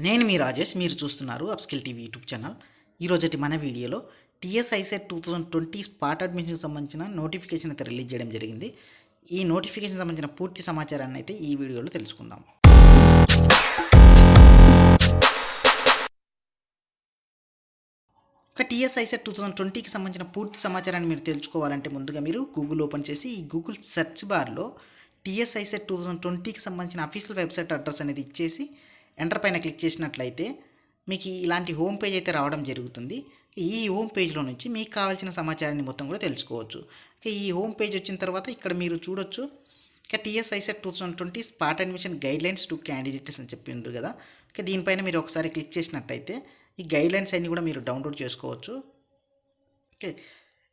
నేను మీ రాజేష్. మీరు చూస్తున్నారు అప్స్కిల్ టీవీ యూట్యూబ్ ఛానల్. ఈరోజటి మన వీడియోలో టీఎస్ ఐసెట్ 2020 స్పాట్ అడ్మిషన్కి సంబంధించిన నోటిఫికేషన్ అయితే రిలీజ్ చేయడం జరిగింది. ఈ నోటిఫికేషన్ సంబంధించిన పూర్తి సమాచారాన్ని అయితే ఈ వీడియోలో తెలుసుకుందాం. ఒక టీఎస్ ఐసెట్ 2020కి సంబంధించిన పూర్తి సమాచారాన్ని మీరు తెలుసుకోవాలంటే ముందుగా మీరు గూగుల్ ఓపెన్ చేసి ఈ గూగుల్ సెర్చ్ బార్లో టీఎస్ ఐసెట్ 2020కి సంబంధించిన అఫీషియల్ వెబ్సైట్ అడ్రస్ అనేది ఇచ్చేసి ఎంటర్ పైన క్లిక్ చేసినట్లయితే మీకు ఇలాంటి హోమ్ పేజ్ అయితే రావడం జరుగుతుంది. ఈ హోమ్ పేజ్లో నుంచి మీకు కావాల్సిన సమాచారాన్ని మొత్తం కూడా తెలుసుకోవచ్చు. ఈ హోమ్ పేజ్ వచ్చిన తర్వాత ఇక్కడ మీరు చూడొచ్చు TS ICET 2020 spot admission guidelines to candidates అని చెప్పి ఉంది కదా. దీనిపైన మీరు ఒకసారి క్లిక్ చేసినట్టయితే ఈ గైడ్లైన్స్ అన్నీ కూడా మీరు డౌన్లోడ్ చేసుకోవచ్చు. ఓకే,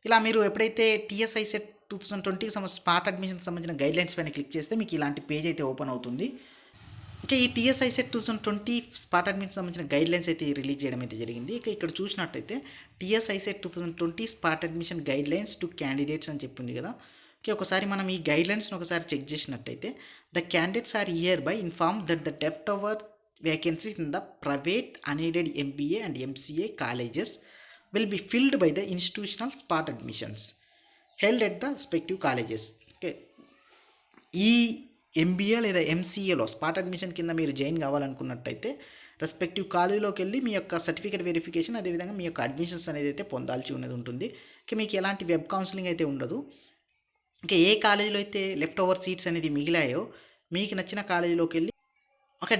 ఇలా మీరు ఎప్పుడైతే టీఎస్ ఐసెట్ 2020కి స్పాట్ అడ్మిషన్ సంబంధించిన గైడ్లైన్స్ పైన క్లిక్ చేస్తే మీకు ఇలాంటి పేజ్ అయితే ఓపెన్ అవుతుంది. ఈ టీఎస్ ఐసెట్ 2020 స్పాట్ అడ్మిషన్ సంబంధించిన గైడ్లైన్స్ అయితే రిలీజ్ చేయడం అయితే జరిగింది. ఇక్కడ చూసినట్టయితే TS ICET 2020 spot admission guidelines to candidates అని చెప్పింది కదా. ఒకసారి మనం ఈ గైడ్లైన్స్ని ఒకసారి చెక్ చేసినట్టయితే the candidates are hereby inform that the leftover vacancies in the private unaided MBA and MCA colleges will be filled by the institutional spot admissions held at the respective colleges. ఈ MBA లేదా ఎంసీఏలో spot admission కింద మీరు join కావాలనుకున్నట్టయితే respective కాలేజీలోకి వెళ్ళి మీ యొక్క certificate verification అదేవిధంగా మీ యొక్క admissions అనేది అయితే పొందాల్సి ఉన్నది ఉంటుంది. మీకు ఎలాంటి వెబ్ కౌన్సిలింగ్ అయితే ఉండదు. ఏ కాలేజీలో అయితే లెఫ్ట్ ఓవర్ సీట్స్ అనేది మిగిలాయో మీకు నచ్చిన కాలేజీలోకి వెళ్ళి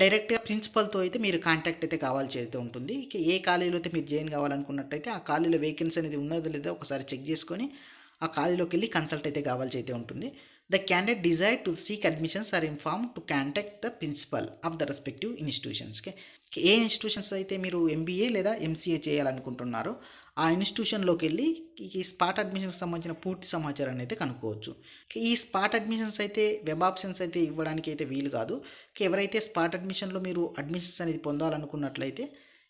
డైరెక్ట్గా ప్రిన్సిపల్తో అయితే మీరు కాంటాక్ట్ అయితే కావాల్సి అయితే ఉంటుంది. ఏ కాలేజీలో అయితే మీరు జాయిన్ కావాలనుకున్నట్టయితే ఆ కాలేజీలో వేకెన్సీ అనేది ఉన్నదో లేదో ఒకసారి చెక్ చేసుకొని ఆ కాలేజీలోకి వెళ్ళి కన్సల్ట్ అయితే కావాల్సి అయితే ఉంటుంది. The candidate desire to seek admissions are informed to contact the principal of the respective institutions. A institutions అయితే మీరు ఎంబీఏ లేదా ఎంసీఏ చేయాలనుకుంటున్నారో ఆ ఇన్స్టిట్యూషన్లోకి వెళ్ళి ఈ స్పాట్ అడ్మిషన్కి సంబంధించిన పూర్తి సమాచారాన్ని అయితే కనుక్కోవచ్చు. ఈ స్పాట్ అడ్మిషన్స్ అయితే వెబ్ ఆప్షన్స్ అయితే ఇవ్వడానికి అయితే వీలు కాదు. ఎవరైతే స్పాట్ అడ్మిషన్లో మీరు అడ్మిషన్స్ అనేది పొందాలనుకున్నట్లయితే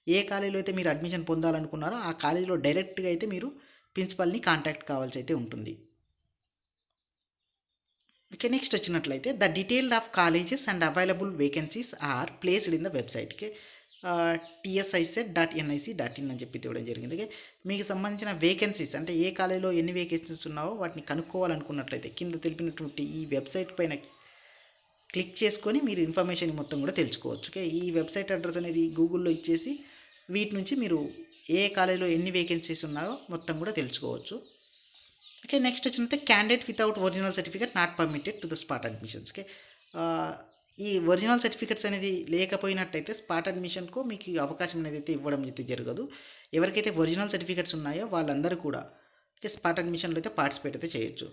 ఏ కాలేజీలో అయితే మీరు అడ్మిషన్ పొందాలనుకున్నారో ఆ కాలేజీలో డైరెక్ట్గా అయితే మీరు ప్రిన్సిపల్ని కాంటాక్ట్ కావాల్సి అయితే ఉంటుంది. నెక్స్ట్ వచ్చినట్లయితే the detail of colleges and available vacancies are placed in the website tsicet.nic.in అని చెప్పి ఇవ్వడం జరిగింది. మీకు సంబంధించిన వేకెన్సీస్ అంటే ఏ కాలేజీలో ఎన్ని వేకెన్సీస్ ఉన్నావో వాటిని కనుక్కోవాలనుకున్నట్లయితే కింద తెలిపినటువంటి ఈ వెబ్సైట్ పైన క్లిక్ చేసుకొని మీరు ఇన్ఫర్మేషన్ మొత్తం కూడా తెలుసుకోవచ్చు. ఈ వెబ్సైట్ అడ్రస్ అనేది గూగుల్లో ఇచ్చేసి వీటి నుంచి మీరు ఏ కాలేజీలో ఎన్ని వేకెన్సీస్ ఉన్నాయో మొత్తం కూడా తెలుసుకోవచ్చు. నెక్స్ట్ వచ్చినట్టే candidate without original certificate not permitted to the spot admissions. ఈ ఒరిజినల్ సర్టిఫికేట్స్ అనేది లేకపోయినట్టయితే స్పాట్ అడ్మిషన్కు మీకు అవకాశం అనేది అయితే ఇవ్వడం అయితే జరగదు. ఎవరికైతే ఒరిజినల్ సర్టిఫికేట్స్ ఉన్నాయో వాళ్ళందరూ కూడా స్పాట్ అడ్మిషన్లో అయితే పార్టిసిపేట్ అయితే చేయొచ్చు.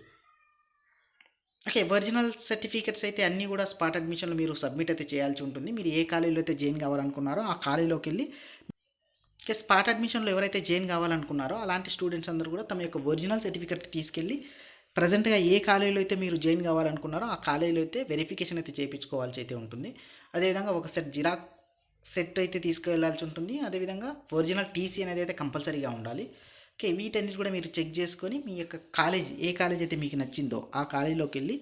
ఒరిజినల్ సర్టిఫికేట్స్ అయితే అన్నీ కూడా స్పాట్ అడ్మిషన్లో మీరు సబ్మిట్ అయితే చేయాల్సి ఉంటుంది. మీరు ఏ కాలేజీలో అయితే జాయిన్ కావాలనుకున్నారో ఆ కాలేజీలోకి వెళ్ళి స్పాట్ అడ్మిషన్లో ఎవరైతే జాయిన్ కావాలనుకున్నారో అలాంటి స్టూడెంట్స్ అందరూ కూడా తమ యొక్క ఒరిజినల్ సర్టిఫికేట్ తీసుకెళ్ళి ప్రజెంట్గా ఏ కాలేజీలో అయితే మీరు జాయిన్ కావాలనుకున్నారో ఆ కాలేజీలో అయితే వెరిఫికేషన్ అయితే చేయించుకోవాల్సి అయితే ఉంటుంది. అదేవిధంగా ఒక జిరాక్స్ సెట్ అయితే తీసుకువెళ్ళాల్సి ఉంటుంది. అదేవిధంగా ఒరిజినల్ టీసీ అనేది అయితే కంపల్సరీగా ఉండాలి. వీటన్నిటి కూడా మీరు చెక్ చేసుకొని మీ యొక్క కాలేజ్ ఏ కాలేజ్ అయితే మీకు నచ్చిందో ఆ కాలేజీలోకి వెళ్ళి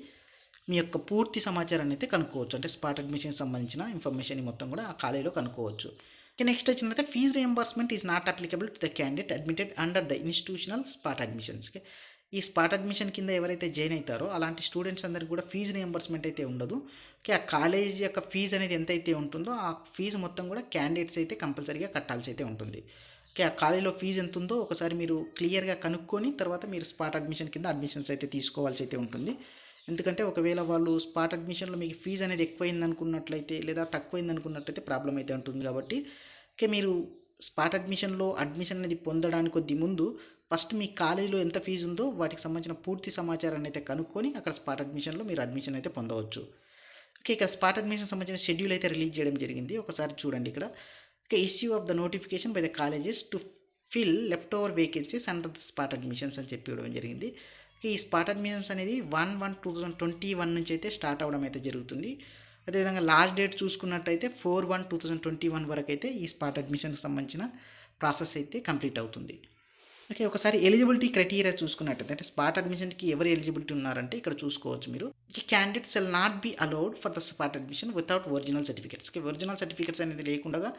మీ యొక్క పూర్తి సమాచారాన్ని అయితే కనుక్కోవచ్చు. అంటే స్పాట్ అడ్మిషన్కి సంబంధించిన ఇన్ఫర్మేషన్ మొత్తం కూడా ఆ కాలేజీలో కనుక్కోవచ్చు. నెక్స్ట్ వచ్చినట్లయితే fee reimbursement is not applicable to the candidate admitted under the institutional spot admissions. ఈ స్పాట్ అడ్మిషన్ కింద ఎవరైతే జాయిన్ అవుతారో అలాంటి స్టూడెంట్స్ అందరికీ కూడా ఫీజు రియంబర్స్మెంట్ అయితే ఉండదు. ఆ కాలేజ్ యొక్క ఫీజు అనేది ఎంత అయితే ఉంటుందో ఆ ఫీజు మొత్తం కూడా క్యాండిడేట్స్ అయితే కంపల్సరీగా కట్టాల్సి అయితే ఉంటుంది. ఆ కాలేజీలో ఫీజు ఎంత ఉందో ఒకసారి మీరు క్లియర్గా కనుక్కొని తర్వాత మీరు స్పాట్ అడ్మిషన్ కింద అడ్మిషన్స్ అయితే తీసుకోవాల్సి అయితే ఉంటుంది. ఎందుకంటే ఒకవేళ వాళ్ళు స్పాట్ అడ్మిషన్లో మీకు ఫీజు అనేది ఎక్కువైంది అనుకున్నట్లయితే లేదా తక్కువైంది అనుకున్నట్లయితే ప్రాబ్లం అయితే ఉంటుంది. కాబట్టి మీరు స్పాట్ అడ్మిషన్లో అడ్మిషన్ అనేది పొందడానికి కొద్ది ముందు ఫస్ట్ మీ కాలేజీలో ఎంత ఫీజు ఉందో వాటికి సంబంధించిన పూర్తి సమాచారాన్ని అయితే కనుక్కొని అక్కడ స్పాట్ అడ్మిషన్లో మీరు అడ్మిషన్ అయితే పొందవచ్చు. ఇక స్పాట్ అడ్మిషన్ సంబంధించిన షెడ్యూల్ అయితే రిలీజ్ చేయడం జరిగింది. ఒకసారి చూడండి ఇక్కడ issue of the notification by the colleges to fill left over vacancies under the spot admissions అని చెప్పి ఇవ్వడం జరిగింది. ఈ స్పాట్ అడ్మిషన్స్ అనేది 1/1/2021 నుంచి అయితే స్టార్ట్ అవ్వడం అయితే జరుగుతుంది. అదేవిధంగా లాస్ట్ డేట్ చూసుకున్నట్టయితే 4/1/2021 వరకు అయితే ఈ స్పాట్ అడ్మిషన్కి సంబంధించిన ప్రాసెస్ అయితే కంప్లీట్ అవుతుంది. ఓకే. ఒకసారి ఎలిజిబిలిటీ క్రైటీరియా చూసుకున్నట్టయితే అంటే స్పాట్ అడ్మిషన్‌కి ఎవరు ఎలిజిబిలిటీ ఉన్నారంటే ఇక్కడ చూసుకోవచ్చు మీరు. ఈ candidates shall not be allowed for the spot admission without original certificates. Original certificates అనేది లేకుండా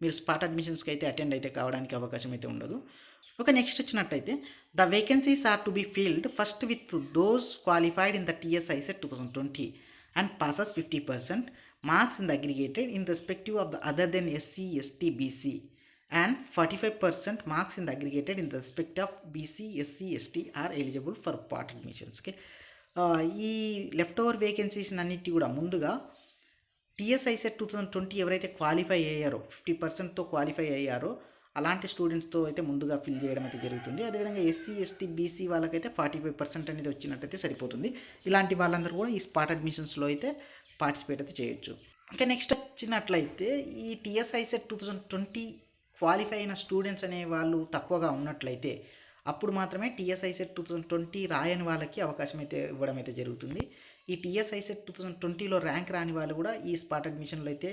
మీరు స్పాట్ అడ్మిషన్స్‌కి అయితే అటెండ్ అయితే కావడానికి అవకాశం అయితే ఉండదు. ఓకే. నెక్స్ట్ వచ్చినట్టయితే the vacancies are to be filled first with those qualified in the TS ICET 2020 and passes 50% marks in the aggregated in respective of the other than SC, ST, BC and 45% marks in the aggregated in the respect of BC, SC, ST are eligible for part admissions. Okay. ఈ left over vacancies అన్నిటి కూడా ముందుగా TSI set 2020 ఎవరైతే qualify అయ్యారో 50%తో qualify అయ్యారో అలాంటి స్టూడెంట్స్తో అయితే ముందుగా ఫిల్ చేయడం అయితే జరుగుతుంది. అదేవిధంగా ఎస్సీ, ఎస్టీ, బీసీ వాళ్ళకైతే 45% అనేది వచ్చినట్టయితే సరిపోతుంది. ఇలాంటి వాళ్ళందరూ కూడా ఈ స్పాట్ అడ్మిషన్స్లో అయితే పార్టిసిపేట్ అయితే చేయొచ్చు. ఇంకా నెక్స్ట్ వచ్చినట్లయితే ఈ టీఎస్ఐ సెట్ 2020 క్వాలిఫై అయిన స్టూడెంట్స్ అనే వాళ్ళు తక్కువగా ఉన్నట్లయితే అప్పుడు మాత్రమే టీఎస్ఐ సెట్ 2020 రాయని వాళ్ళకి అవకాశం అయితే ఇవ్వడం అయితే జరుగుతుంది. ఈ టీఎస్ఐ సెట్ 2020లో ర్యాంక్ రాని వాళ్ళు కూడా ఈ స్పాట్ అడ్మిషన్లో అయితే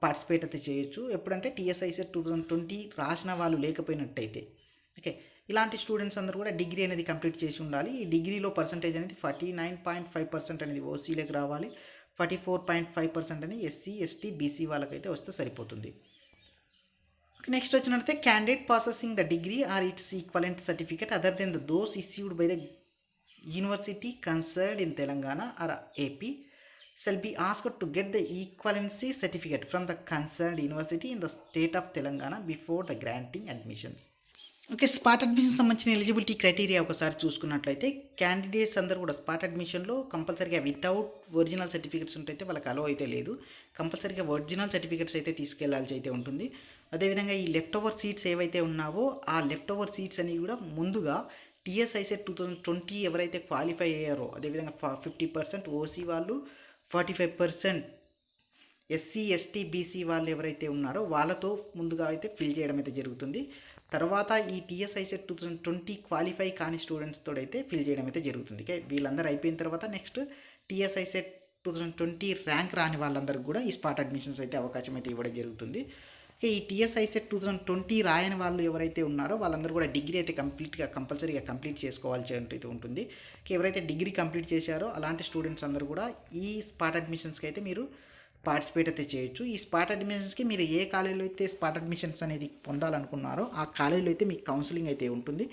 పార్టిసిపేట్ అయితే చేయొచ్చు. ఎప్పుడంటే టీఎస్ఐ సెట్ 2020 రాసిన వాళ్ళు లేకపోయినట్టయితే. ఓకే. ఇలాంటి స్టూడెంట్స్ అందరూ కూడా డిగ్రీ అనేది కంప్లీట్ చేసి ఉండాలి. ఈ డిగ్రీలో పర్సంటేజ్ అనేది 49.5% అనేది ఓసీలకు రావాలి. 44.5% అనేది ఎస్సీ, ఎస్టీ, బీసీ వాళ్ళకైతే వస్తే సరిపోతుంది. నెక్స్ట్ వచ్చినట్లయితే candidate possessing the degree or its equivalent certificate other than the those issued by the university concerned in Telangana or AP shall be asked to get the equivalency certificate from the concerned university in the state of Telangana before the granting admissions. Okay. Spot admission సంబంధించిన eligibility criteria ఒకసారి చూసుకున్నట్లయితే candidates అందరూ కూడా spot అడ్మిషన్లో కంపల్సరీగా without original certificates ఉంటే వాళ్ళకి అలో అయితే లేదు. కంపల్సరీగా ఒరిజినల్ సర్టిఫికేట్స్ అయితే తీసుకెళ్లాల్సి అయితే ఉంటుంది. అదేవిధంగా ఈ లెఫ్ట్ ఓవర్ సీట్స్ ఏవైతే ఉన్నావో ఆ లెఫ్ట్ ఓవర్ సీట్స్ అనేవి కూడా ముందుగా టీఎస్ఐ సెట్ 2020 ఎవరైతే క్వాలిఫై అయ్యారో అదేవిధంగా 50% ఓసీ వాళ్ళు, 45% ఎస్సీ, ఎస్టీ, బీసీ వాళ్ళు ఎవరైతే ఉన్నారో వాళ్ళతో ముందుగా అయితే ఫిల్ చేయడం అయితే జరుగుతుంది. తర్వాత ఈ టీఎస్ఐ సెట్ 2020 క్వాలిఫై కాని స్టూడెంట్స్తో అయితే ఫిల్ చేయడం అయితే జరుగుతుంది. ఓకే. వీళ్ళందరూ అయిపోయిన తర్వాత నెక్స్ట్ టీఎస్ఐ సెట్ 2020 ర్యాంక్ రాని వాళ్ళందరికీ కూడా ఈ స్పాట్ అడ్మిషన్స్ అయితే అవకాశం అయితే ఇవ్వడం జరుగుతుంది. ఈ టీఎస్ఐ సెట్ 2020 రాయని వాళ్ళు ఎవరైతే ఉన్నారో వాళ్ళందరూ కూడా డిగ్రీ అయితే కంపల్సరీగా కంప్లీట్ చేసుకోవాల్సి అయితే ఉంటుంది. ఎవరైతే డిగ్రీ కంప్లీట్ చేశారో అలాంటి స్టూడెంట్స్ అందరూ కూడా ఈ స్పాట్ అడ్మిషన్స్కి అయితే మీరు పార్టిసిపేట్ అయితే చేయొచ్చు. ఈ స్పాట్ అడ్మిషన్స్కి మీరు ఏ కాలేజీలో అయితే స్పాట్ అడ్మిషన్స్ అనేది పొందాలనుకున్నారో ఆ కాలేజీలో అయితే మీకు కౌన్సిలింగ్ అయితే ఉంటుంది.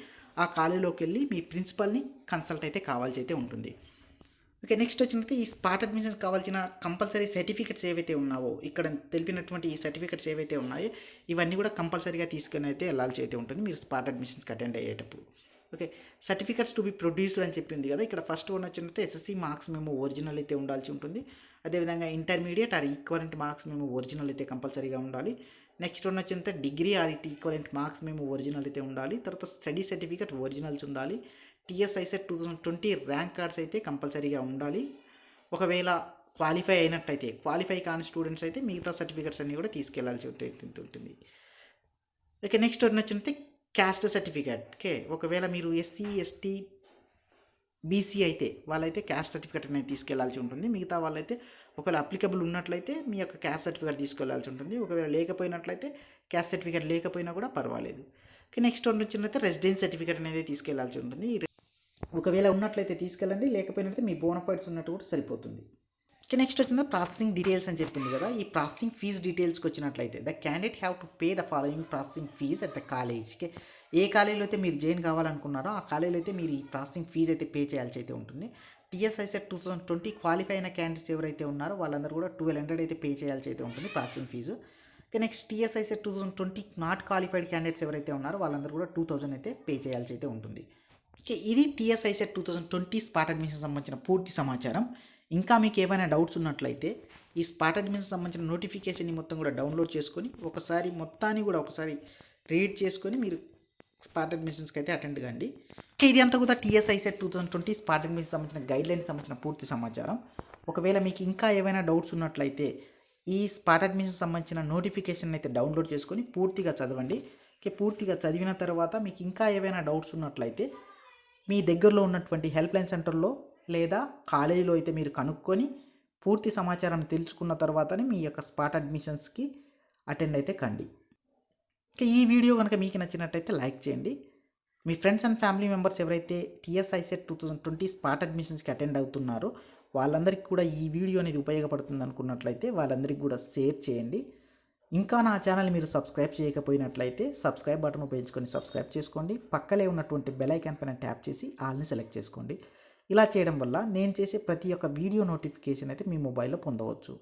ఆ కాలేజీలోకి వెళ్ళి మీ ప్రిన్సిపల్ని కన్సల్ట్ అయితే కావాల్సి అయితే ఉంటుంది. ఓకే. నెక్స్ట్ వచ్చినట్టు ఈ స్పాట్ అడ్మిషన్స్ కావాల్సిన కంపల్సరీ సర్టిఫికెట్స్ ఏవైతే ఉన్నావో ఇక్కడ తెలిపినటువంటి ఈ సర్టిఫికెట్స్ ఏవైతే ఉన్నాయో ఇవన్నీ కూడా కంపల్సరీగా తీసుకొని అయితే వెళ్ళాల్సి అయితే ఉంటుంది మీరు స్పాట్ అడ్మిషన్స్కి అటెండ్ అయ్యేటప్పుడు. Okay. Certificates to be produced అని చెప్పింది కదా. ఇక్కడ ఫస్ట్ వన్ వచ్చినట్టు ఎస్ఎస్సి మార్క్స్ మేము ఒరిజినల్ అయితే ఉండాల్సి ఉంటుంది. అదేవిధంగా ఇంటర్మీడియట్ ఆర్ ఈక్వలెంట్ మార్క్స్ మేము ఒరిజినల్ అయితే కంపల్సరీగా ఉండాలి. నెక్స్ట్ వన్ వచ్చినంత డిగ్రీ ఆర్ ఈక్వలెంట్ మార్క్స్ మేము ఒరిజినల్ అయితే ఉండాలి. తర్వాత స్టడీ సర్టిఫికేట్ ఒరిజినల్స్ ఉండాలి. టీఎస్ఐ సెట్ 2020 ర్యాంక్ కార్డ్స్ అయితే కంపల్సరీగా ఉండాలి. ఒకవేళ క్వాలిఫై అయినట్టయితే, క్వాలిఫై కాని స్టూడెంట్స్ అయితే మిగతా సర్టిఫికేట్స్ అన్నీ కూడా తీసుకెళ్లాల్సి ఉంటుంది. ఓకే. నెక్స్ట్ వచ్చినట్టు క్యాస్ట్ సర్టిఫికేట్. ఓకే. ఒకవేళ మీరు ఎస్సీ, ఎస్టీ, బీసీ అయితే వాళ్ళైతే క్యాస్ట్ సర్టిఫికేట్ అనేది తీసుకెళ్లాల్సి ఉంటుంది. మిగతా వాళ్ళైతే ఒకవేళ అప్లికబుల్ ఉన్నట్లయితే మీ యొక్క క్యాస్ట్ సర్టిఫికేట్ తీసుకెళ్లాల్సి ఉంటుంది. ఒకవేళ లేకపోయినట్లయితే క్యాస్ట్ సర్టిఫికేట్ లేకపోయినా కూడా పర్వాలేదు. ఓకే. నెక్స్ట్ వచ్చినట్లయితే రెసిడెన్స్ సర్టిఫికేట్ అనేది తీసుకెళ్లాల్సి ఉంటుంది. ఒకవేళ ఉన్నట్లయితే తీసుకెళ్ళండి, లేకపోయినట్లయితే మీ బోనఫైడ్స్ ఉన్నట్టు కూడా సరిపోతుంది. ఓకే. నెక్స్ట్ వచ్చింది ప్రాసెసింగ్ డీటెయిల్స్ అని చెప్పింది కదా. ఈ ప్రాసెసింగ్ ఫీజ్ డీటెయిల్స్కి వచ్చినట్లయితే the candidate have to pay the following processing fee at the college. ఏ కాలేజీలో అయితే మీరు జాయిన్ కావాలనుకున్నారో ఆ కాలేజీలో అయితే మీరు ఈ ప్రాసెసింగ్ ఫీజ్ అయితే పే చేయాల్సి అయితే ఉంటుంది. టీఎస్ఐ సెట్ 2020 క్వాలిఫై అయిన క్యాండిడేట్స్ ఎవరైతే ఉన్నారో వాళ్ళందరూ కూడా 1200 అయితే పే చేయాల్సి అయితే ఉంటుంది processing fee. Okay. Next TS ICET 2020 not qualified candidates ఎవరైతే ఉన్నారో వాళ్ళందరూ కూడా 2000 అయితే పే చేయాల్సి అయితే ఉంటుంది. ఓకే. ఇది టీఎస్ఐ సెట్ 2020 స్పాట్ అడ్మిషన్ సంబంధించిన పూర్తి సమాచారం. ఇంకా మీకు ఏమైనా డౌట్స్ ఉన్నట్లయితే ఈ స్పాట్ అడ్మిషన్ సంబంధించిన నోటిఫికేషన్ని మొత్తం కూడా డౌన్లోడ్ చేసుకొని ఒకసారి మొత్తాన్ని కూడా ఒకసారి రీడ్ చేసుకొని మీరు స్పాట్ అడ్మిషన్స్కి అయితే అటెండ్ కండి. ఇది అంతా కూడా టీఎస్ఐ సెట్ 2020 స్పాట్ అడ్మిషన్ సంబంధించిన గైడ్లైన్స్ సంబంధించిన పూర్తి సమాచారం. ఒకవేళ మీకు ఇంకా ఏమైనా డౌట్స్ ఉన్నట్లయితే ఈ స్పాట్ అడ్మిషన్ సంబంధించిన నోటిఫికేషన్ అయితే డౌన్లోడ్ చేసుకొని పూర్తిగా చదవండి. పూర్తిగా చదివిన తర్వాత మీకు ఇంకా ఏవైనా డౌట్స్ ఉన్నట్లయితే మీ దగ్గరలో ఉన్నటువంటి హెల్ప్ లైన్ సెంటర్లో లేదా కాలేజీలో అయితే మీరు కనుక్కొని పూర్తి సమాచారం తెలుసుకున్న తర్వాతనే మీ యొక్క స్పాట్ అడ్మిషన్స్కి అటెండ్ అయితే కండి. ఈ వీడియో కనుక మీకు నచ్చినట్టయితే లైక్ చేయండి. మీ ఫ్రెండ్స్ అండ్ ఫ్యామిలీ మెంబర్స్ ఎవరైతే టీఎస్ఐసెట్ 2020 స్పాట్ అడ్మిషన్స్కి అటెండ్ అవుతున్నారో వాళ్ళందరికీ కూడా ఈ వీడియో అనేది ఉపయోగపడుతుంది అనుకున్నట్లయితే వాళ్ళందరికీ కూడా షేర్ చేయండి. ఇంకా నా ఛానల్ మీరు సబ్స్క్రైబ్ చేయకపోయినట్లయితే సబ్స్క్రైబ్ బటన్ ఉపయోగించుకొని సబ్స్క్రైబ్ చేసుకోండి. పక్కనే ఉన్నటువంటి బెల్ ఐకాన్ పైన ట్యాప్ చేసి ఆల్ని సెలెక్ట్ చేసుకోండి. ఇలా చేయడం వల్ల నేను చేసే ప్రతి ఒక్క వీడియో నోటిఫికేషన్ అయితే మీ మొబైల్లో పొందవచ్చు.